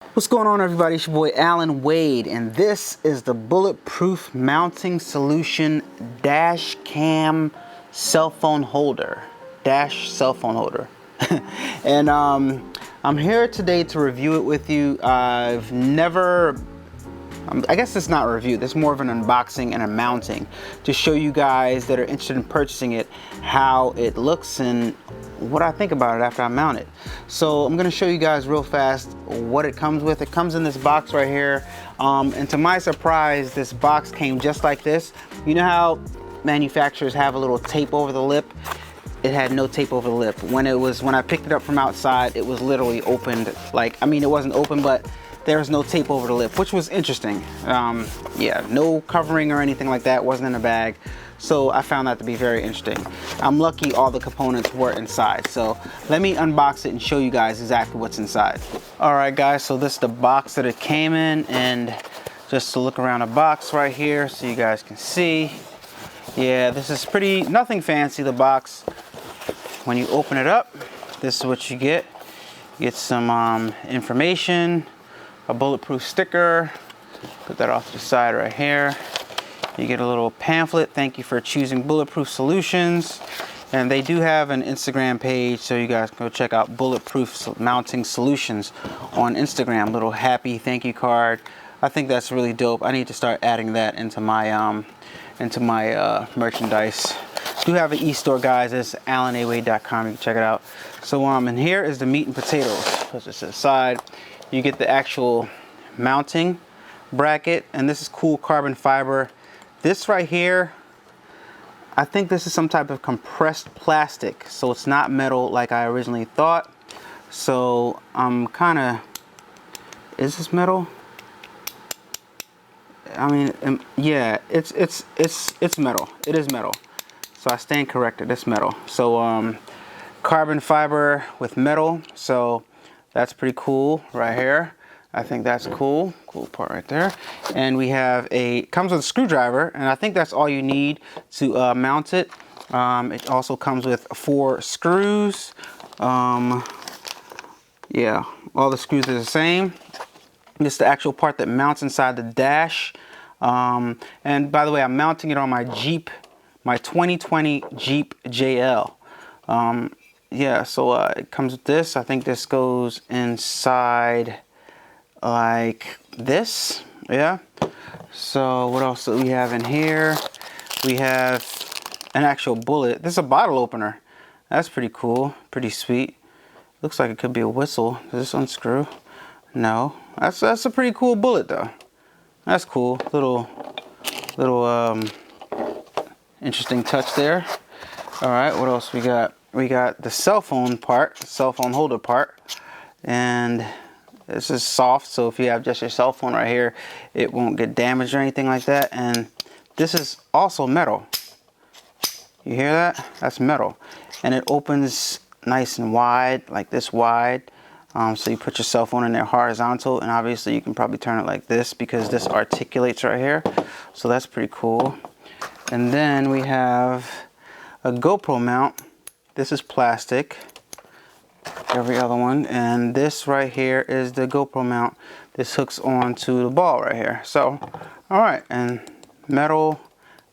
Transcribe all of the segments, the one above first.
What's going on, everybody? It's your boy Allan Wade, and this is the Bulletproof Mounting Solution Dash Cam Cell Phone Holder. And I'm here today to review it with you. I've never, I guess it's not a review, this is more of an unboxing and a mounting to show you guys that are interested in purchasing it how it looks and what I think about it after I mount it. So I'm gonna show you guys real fast what it comes with. It comes in this box right here, and to my surprise, this box came just like this. You know how manufacturers have a little tape over the lip? It had no tape over the lip. When I picked it up from outside, it was literally opened. Like, I mean, it wasn't open, but there was no tape over the lip, which was interesting. Yeah, no covering or anything like that, wasn't in a bag. So I found that to be very interesting. I'm lucky all the components were inside. So let me unbox it and show you guys exactly what's inside. All right, guys, so this is the box that it came in, and just to look around the box right here so you guys can see. Yeah, this is pretty, nothing fancy, the box. When you open it up, this is what you get. You get some information, a bulletproof sticker, put that off to the side right here. You get a little pamphlet, thank you for choosing Bulletproof Solutions. And they do have an Instagram page, so you guys can go check out Bulletproof Mounting Solutions on Instagram. Little happy thank you card. I think that's really dope. I need to start adding that into my merchandise. Do have an e-store, guys. It's allanwadelive.com. You can check it out. So in here is the meat and potatoes. Put this to the side. You get the actual mounting bracket, and this is cool carbon fiber. This right here, I think this is some type of compressed plastic, so it's not metal like I originally thought. So I'm kind of, is this metal? I mean, yeah, it's metal. It is metal. So I stand corrected. It's metal. So carbon fiber with metal. So that's pretty cool right here. I think that's cool. Cool part right there. And we have comes with a screwdriver, and I think that's all you need to mount it. It also comes with 4 screws. Yeah, all the screws are the same. This is the actual part that mounts inside the dash. And by the way, I'm mounting it on my Jeep, my 2020 Jeep JL. Yeah, so it comes with this. I think this goes inside like this. Yeah. So what else do we have in here? We have an actual bullet. This is a bottle opener. That's pretty cool. Pretty sweet. Looks like it could be a whistle. Does this unscrew? No. That's a pretty cool bullet though. That's cool. Little interesting touch there. All right, what else we got? We got the cell phone part, cell phone holder part, and this is soft, so if you have just your cell phone right here, it won't get damaged or anything like that. And this is also metal. You hear that? That's metal. And it opens nice and wide, like this wide. So you put your cell phone in there horizontal, and obviously you can probably turn it like this because this articulates right here. So that's pretty cool. And then we have a GoPro mount. This is plastic. Every other one, and this right here is the GoPro mount. This hooks onto the ball right here. So all right, and metal,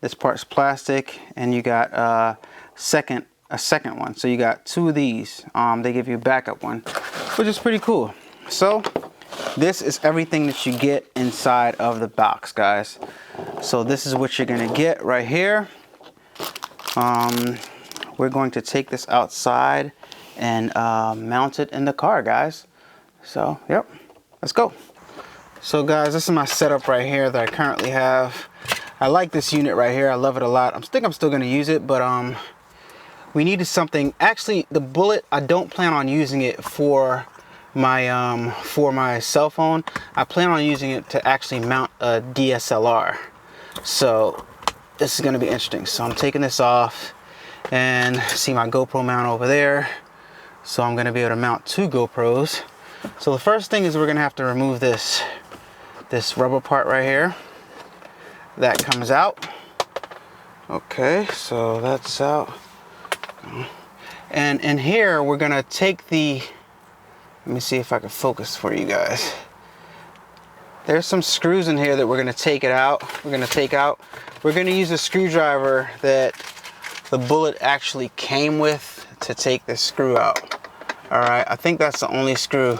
this part's plastic, and you got a second one, so you got 2 of these. They give you a backup one, which is pretty cool. So this is everything that you get inside of the box, guys. So this is what you're gonna get right here. We're going to take this outside and mount it in the car, guys. So yep, let's go. So guys, this is my setup right here that I currently have. I like this unit right here. I love it a lot. I think I'm still gonna use it, but we needed something. Actually, the bullet, I don't plan on using it for my cell phone. I plan on using it to actually mount a DSLR. So this is gonna be interesting. So I'm taking this off, and see my GoPro mount over there. So I'm gonna be able to mount 2 GoPros. So the first thing is we're gonna have to remove this rubber part right here. That comes out. Okay, so that's out. And in here, we're gonna take the, let me see if I can focus for you guys. There's some screws in here that we're gonna take it out. We're gonna use a screwdriver that the Bullet actually came with to take this screw out. All right, I think that's the only screw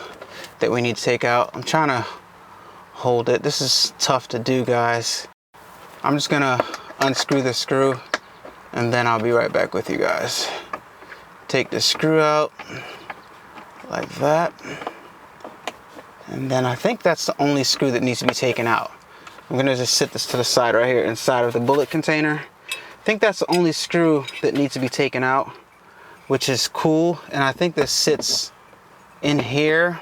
that we need to take out. I'm trying to hold it. This is tough to do, guys. I'm just gonna unscrew the screw and then I'll be right back with you guys. Take the screw out like that. And then I think that's the only screw that needs to be taken out. I'm gonna just sit this to the side right here inside of the Bullet container. I think that's the only screw that needs to be taken out, which is cool. And I think this sits in here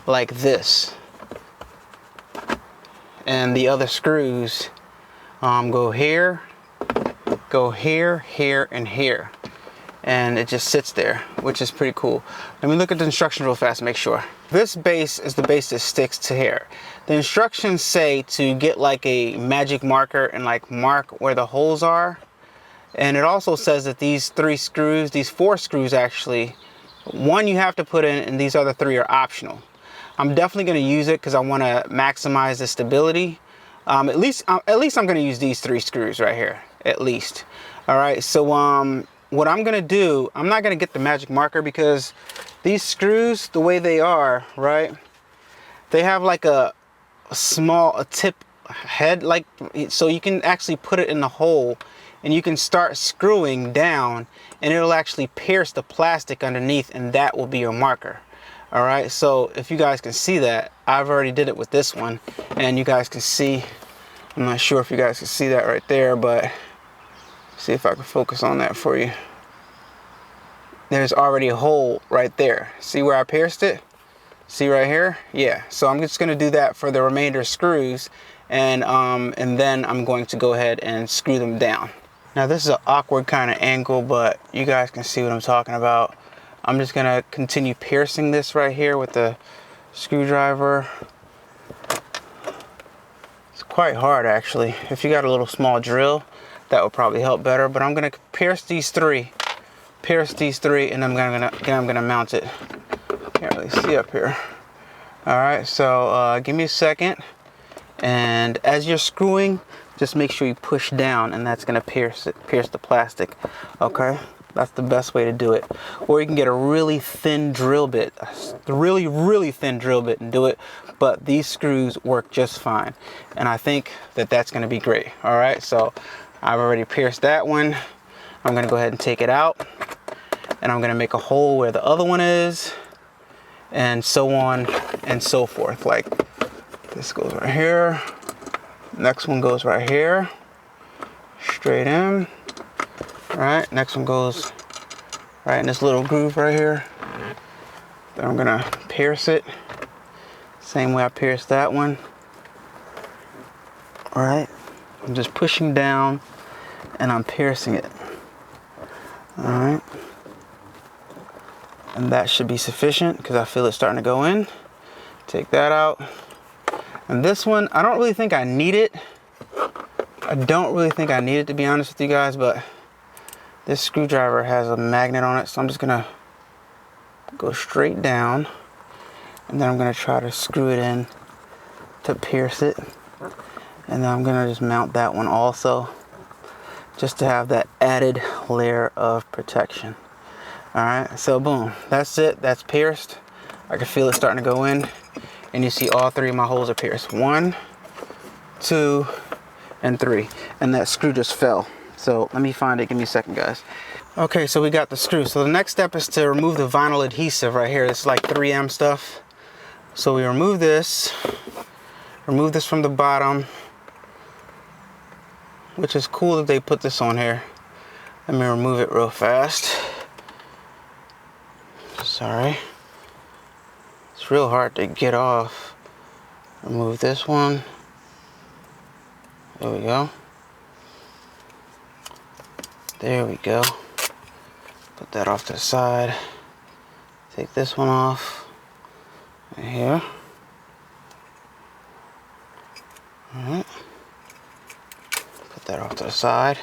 like this. And the other screws go here, here, and here. And it just sits there, which is pretty cool. Let me look at the instructions real fast and make sure. This base is the base that sticks to here. The instructions say to get like a magic marker and like mark where the holes are. And it also says that these 4 screws actually, one you have to put in and these other 3 are optional. I'm definitely gonna use it because I wanna maximize the stability. At least I'm gonna use these 3 screws right here, at least. All right, so what I'm gonna do, I'm not gonna get the magic marker because these screws, the way they are, right? They have like a tip head, like, so you can actually put it in the hole and you can start screwing down and it'll actually pierce the plastic underneath and that will be your marker. All right, so if you guys can see that, I've already did it with this one and you guys can see, I'm not sure if you guys can see that right there, but see if I can focus on that for you. There's already a hole right there. See where I pierced it? See right here? Yeah, so I'm just gonna do that for the remainder screws and then I'm going to go ahead and screw them down. Now this is an awkward kind of angle, but you guys can see what I'm talking about. I'm just gonna continue piercing this right here with the screwdriver. It's quite hard actually. If you got a little small drill, that would probably help better, but I'm gonna pierce these 3, and I'm gonna mount it. Can't really see up here. All right, so give me a second. And as you're screwing, just make sure you push down and that's gonna pierce the plastic, okay? That's the best way to do it. Or you can get a really thin drill bit, really thin drill bit and do it, but these screws work just fine. And I think that that's gonna be great, all right? So I've already pierced that one. I'm gonna go ahead and take it out and I'm gonna make a hole where the other one is and so on and so forth. Like this goes right here. Next one goes right here, straight in. All right, next one goes right in this little groove right here. Then I'm gonna pierce it. Same way I pierced that one. All right, I'm just pushing down and I'm piercing it. All right. And that should be sufficient because I feel it starting to go in. Take that out. And this one, I don't really think I need it. I don't really think I need it, to be honest with you guys, but this screwdriver has a magnet on it, so I'm just gonna go straight down and then I'm gonna try to screw it in to pierce it. And then I'm gonna just mount that one also, just to have that added layer of protection. All right, so boom, that's it, that's pierced. I can feel it starting to go in, and you see all 3 of my holes are pierced. 1, 2, and 3, and that screw just fell. So let me find it, give me a second, guys. Okay, so we got the screw. So the next step is to remove the vinyl adhesive right here. This is like 3M stuff. So we remove this from the bottom, which is cool that they put this on here. Let me remove it real fast. Sorry. It's real hard to get off. Remove this one. There we go. There we go. Put that off to the side. Take this one off. Right here. Alright. Put that off to the side.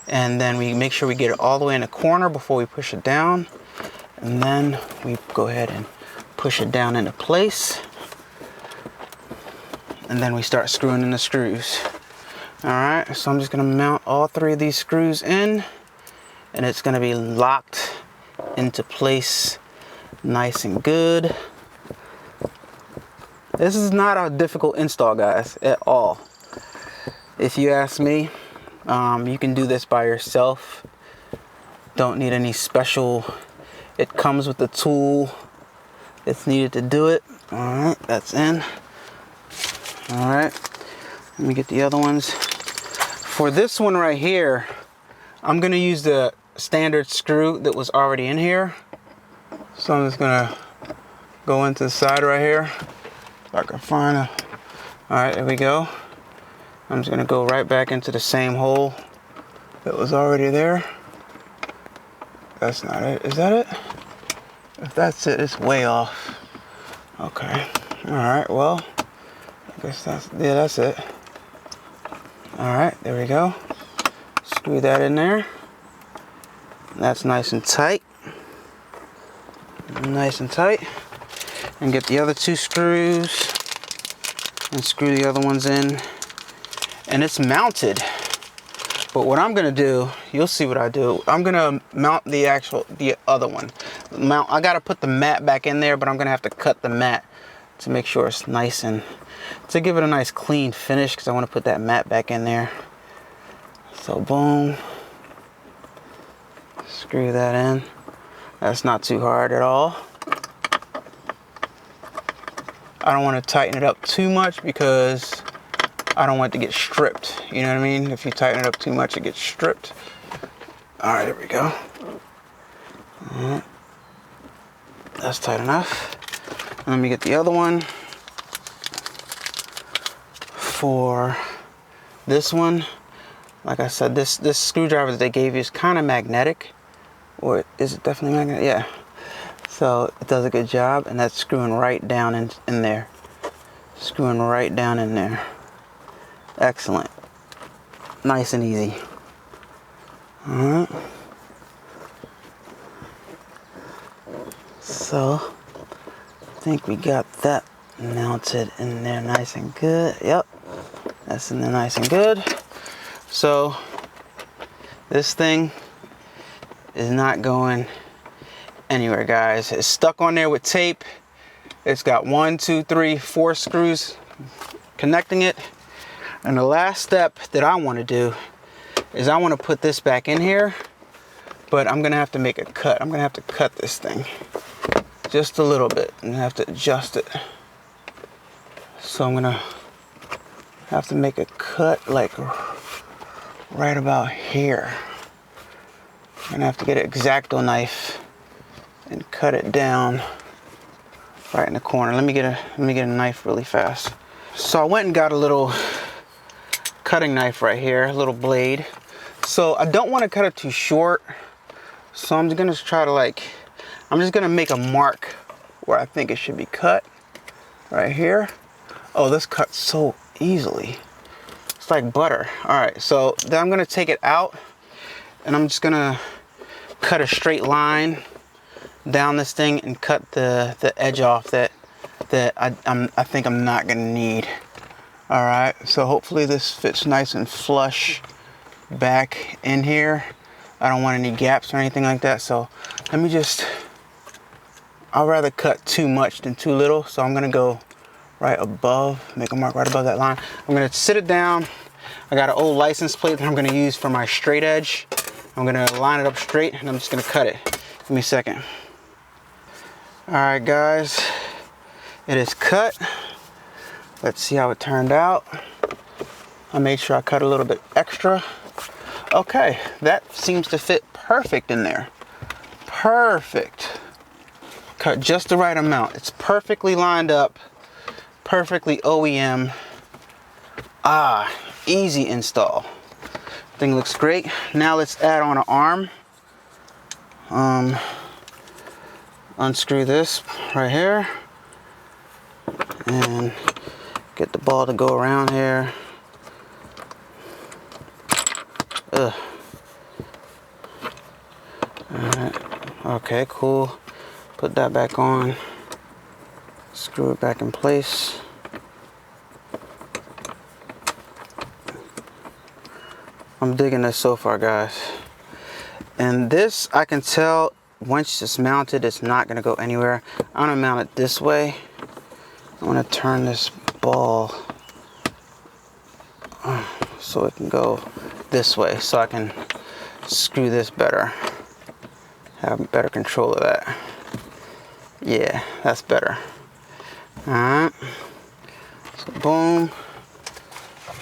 And then we make sure we get it all the way in the corner before we push it down. And then we go ahead and push it down into place. and then we start screwing in the screws. All right, so I'm just gonna mount all 3 of these screws in, and it's gonna be locked into place nice and good. This is not a difficult install, guys, at all. If you ask me, you can do this by yourself. Don't need any special. It comes with the tool that's needed to do it. All right, that's in. All right, let me get the other ones. For this one right here, I'm gonna use the standard screw that was already in here. So I'm just gonna go into the side right here. If I can find a, all right, there we go. I'm just gonna go right back into the same hole that was already there. That's not it, is that it? If that's it, it's way off. Okay, all right, well, I guess that's, yeah, that's it. All right, there we go. Screw that in there. That's nice and tight. Nice and tight. And get the other 2 screws and screw the other ones in. And it's mounted. But what I'm gonna do, you'll see what I do. I'm gonna mount the other one. I gotta put the mat back in there, but I'm gonna have to cut the mat to make sure it's nice and to give it a nice clean finish, because I want to put that mat back in there. So boom, screw that in. That's not too hard at all. I don't want to tighten it up too much because I don't want it to get stripped. You know what I mean? If you tighten it up too much, it gets stripped. All right, there we go. All right. That's tight enough. Let me get the other one. For this one, like I said, this screwdriver that they gave you is kind of magnetic. Or is it definitely magnetic? Yeah. So it does a good job, and that's screwing right down in there. Screwing right down in there. Excellent. Nice and easy. All right. So I think we got that mounted in there nice and good. Yep, that's in there nice and good. So this thing is not going anywhere, guys. It's stuck on there with tape. It's got 1, 2, 3, 4 screws connecting it. And the last step that I want to do is I want to put this back in here, but I'm gonna have to make a cut. I'm gonna have to cut this thing just a little bit and have to adjust it. So I'm gonna have to make a cut like right about here. I'm gonna have to get an X-Acto knife and cut it down right in the corner. Let me get a knife really fast. So I went and got a little cutting knife right here, a little blade. So I don't want to cut it too short. So I'm just gonna try to I'm just gonna make a mark where I think it should be cut right here. Oh, this cuts so easily. It's like butter. All right, so then I'm gonna take it out and I'm just gonna cut a straight line down this thing and cut the edge off that I think I'm not gonna need. All right, so hopefully this fits nice and flush back in here. I don't want any gaps or anything like that. So let me I'd rather cut too much than too little. So I'm gonna go right above, make a mark right above that line. I'm gonna sit it down. I got an old license plate that I'm gonna use for my straight edge. I'm gonna line it up straight and I'm just gonna cut it. Give me a second. All right, guys, it is cut. Let's see how it turned out. I made sure I cut a little bit extra. Okay, that seems to fit perfect in there. Perfect. Cut just the right amount. It's perfectly lined up, perfectly OEM. Easy install. Thing looks great. Now let's add on an arm. Unscrew this right here and get the ball to go around here. Alright, okay, cool. Put that back on. Screw it back in place. I'm digging this so far, guys. And this, I can tell once it's mounted, it's not gonna go anywhere. I'm gonna mount it this way. I'm gonna turn this ball so it can go this way, so I can screw this better. Have better control of that. Yeah, that's better. Alright. So boom.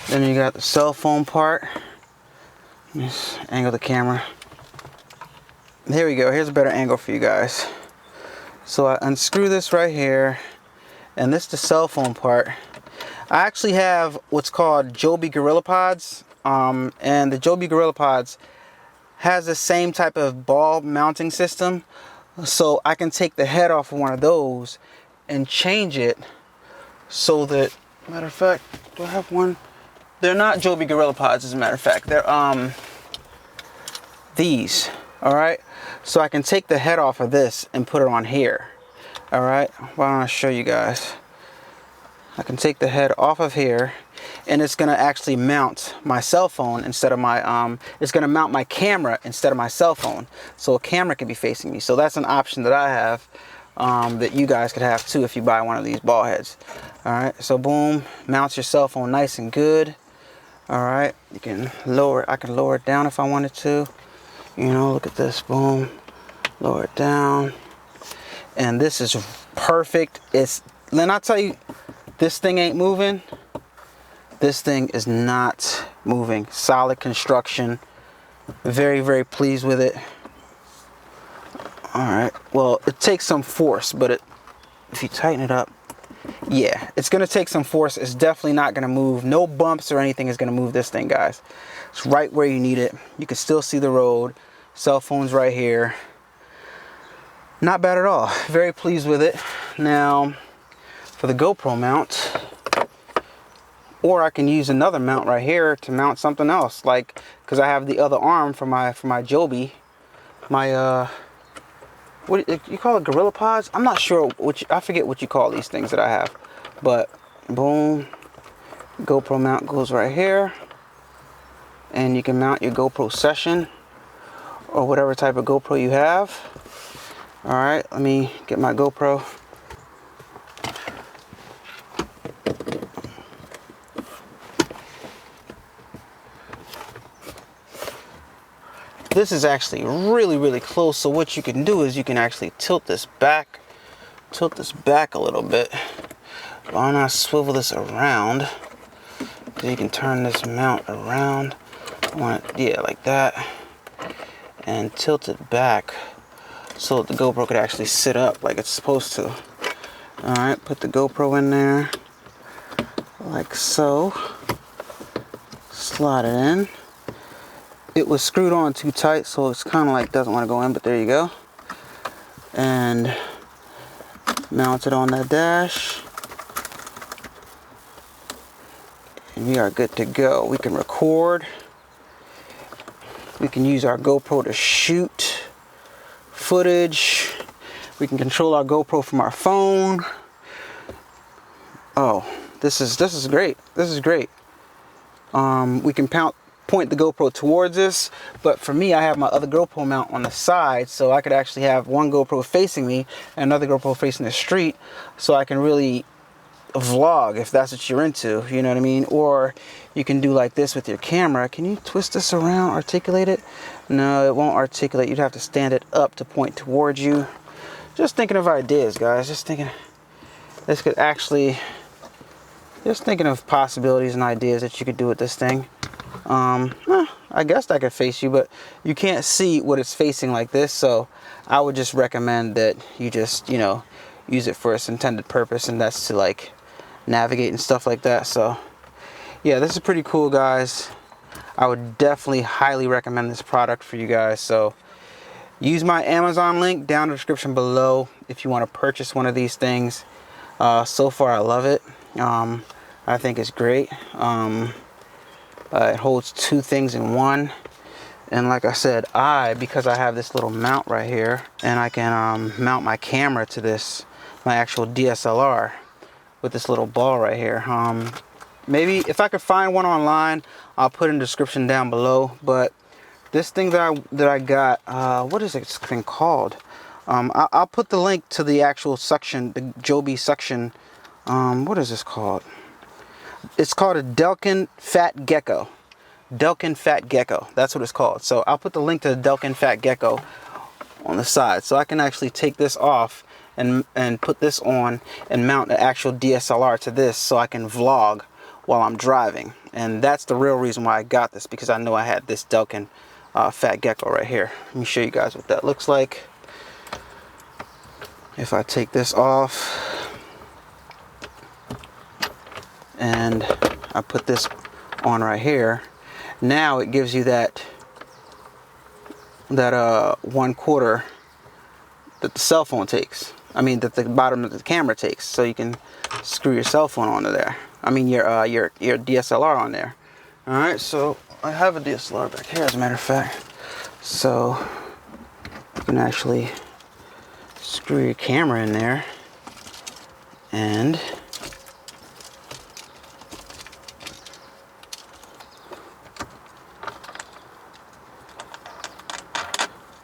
Then you got the cell phone part. Just angle the camera. There we go. Here's a better angle for you guys. So I unscrew this right here, and this is the cell phone part. I actually have what's called Joby Gorilla Pods, and the Joby Gorilla Pods has the same type of ball mounting system. So I can take the head off of one of those and change it so that, matter of fact, do I have one? They're not Joby Gorilla Pods, as a matter of fact. They're these. All right. So I can take the head off of this and put it on here. All right. Why don't I show you guys? I can take the head off of here, and it's gonna actually mount my cell phone instead of my it's gonna mount my camera instead of my cell phone, so a camera can be facing me. So that's an option that I have, that you guys could have too if you buy one of these ball heads. All right. So boom, mounts your cell phone nice and good. All right. You can lower. I can lower it down if I wanted to. You know, look at this. Boom. Lower it down. And this is perfect. Then I'll tell you, this thing ain't moving. This thing is not moving. Solid construction. Very, very pleased with it. All right. Well, it takes some force, but if you tighten it up, yeah, it's going to take some force. It's definitely not going to move. No bumps or anything is going to move this thing, guys. It's right where you need it. You can still see the road. Cell phone's right here. Not bad at all. Very pleased with it. Now, for the GoPro mount, or I can use another mount right here to mount something else, like, because I have the other arm for my Joby, my what you call it, Gorilla Pods? I'm not sure I forget what you call these things that I have, but boom, GoPro mount goes right here, and you can mount your GoPro Session or whatever type of GoPro you have. All right, let me get my GoPro. This is actually really, really close. So what you can do is you can actually tilt this back a little bit. Why not swivel this around? So you can turn this mount around. Yeah, like that. And tilt it back so that the GoPro could actually sit up like it's supposed to. All right, put the GoPro in there like so. Slide it in. It was screwed on too tight, so it's kind of like doesn't want to go in, but there you go. And mount it on that dash. And we are good to go. We can record. We can use our GoPro to shoot footage. We can control our GoPro from our phone. Oh, this is great. This is great. We can point the GoPro towards this, but for me, I have my other GoPro mount on the side, so I could actually have one GoPro facing me and another GoPro facing the street, so I can really vlog if that's what you're into, you know what I mean? Or you can do like this with your camera. Can you twist this around, articulate it? No, it won't articulate. You'd have to stand it up to point towards you. Just thinking of ideas, guys. Just thinking this could actually, just thinking of possibilities and ideas that you could do with this thing. I guess I could face you, but you can't see what it's facing like this, so I would just recommend that you just, you know, use it for its intended purpose, and that's to like navigate and stuff like that. So yeah, this is pretty cool, guys. I would definitely highly recommend this product for you guys. So use my Amazon link down in the description below if you want to purchase one of these things. So far I love it. I think it's great. It holds two things in one, and like I said, because I have this little mount right here, and I can mount my camera to this, my actual DSLR, with this little ball right here. Maybe if I could find one online, I'll put in the description down below. But this thing that I got, what is this thing called? I'll put the link to the actual suction, the Joby suction. What is this called? It's called a Delkin Fat Gecko. Delkin Fat Gecko, that's what it's called. So I'll put the link to the Delkin Fat Gecko on the side, so I can actually take this off and put this on and mount the actual DSLR to this, so I can vlog while I'm driving. And that's the real reason why I got this, because I know I had this Delkin Fat Gecko right here. Let me show you guys what that looks like. If I take this off and I put this on right here, now it gives you that 1/4 that the cell phone takes. I mean, that the bottom of the camera takes, so you can screw your cell phone onto there. I mean your DSLR on there. All right, so I have a DSLR back here, as a matter of fact. So you can actually screw your camera in there and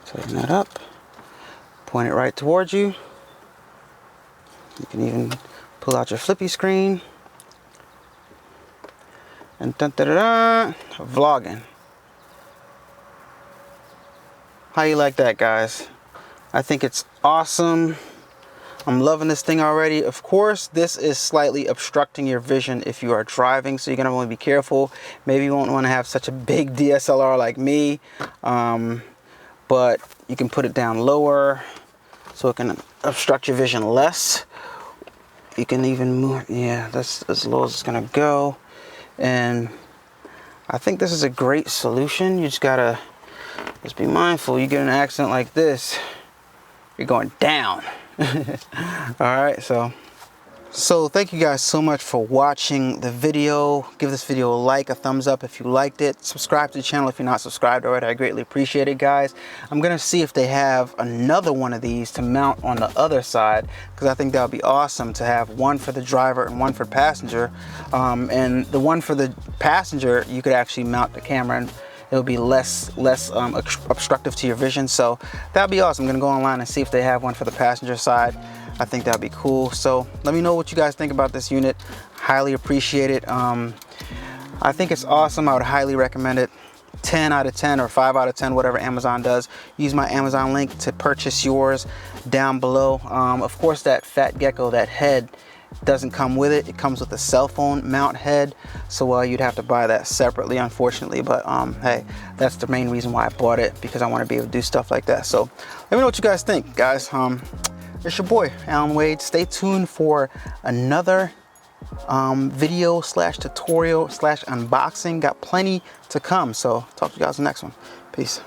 tighten that up, point it right towards you. You can even pull out your flippy screen and vlogging. How you like that, guys? I think it's awesome. I'm loving this thing already. Of course, this is slightly obstructing your vision if you are driving, so you're gonna want to be careful. Maybe you won't want to have such a big DSLR like me, but you can put it down lower so it can obstruct your vision less. You can even move, yeah, that's as low as it's gonna go. And I think this is a great solution. You just gotta be mindful. You get in an accident like this, you're going down. All right, so thank you guys so much for watching the video. Give this video a like, a thumbs up if you liked it. Subscribe to the channel if you're not subscribed already. I greatly appreciate it, guys. I'm gonna see if they have another one of these to mount on the other side, because I think that would be awesome to have one for the driver and one for passenger. And the one for the passenger, you could actually mount the camera and it'll be less obstructive to your vision. So that'd be awesome. I'm gonna go online and see if they have one for the passenger side. I think that'd be cool. So let me know what you guys think about this unit. Highly appreciate it. I think it's awesome. I would highly recommend it. 10 out of 10 or 5 out of 10, whatever Amazon does. Use my Amazon link to purchase yours down below. Of course, that Fat Gecko, that head, doesn't come with it. It comes with a cell phone mount head, so you'd have to buy that separately, unfortunately. But hey, that's the main reason why I bought it, because I want to be able to do stuff like that. So let me know what you guys think, guys. It's your boy Allan Wade. Stay tuned for another video slash tutorial slash unboxing. Got plenty to come, so talk to you guys in the next one. Peace.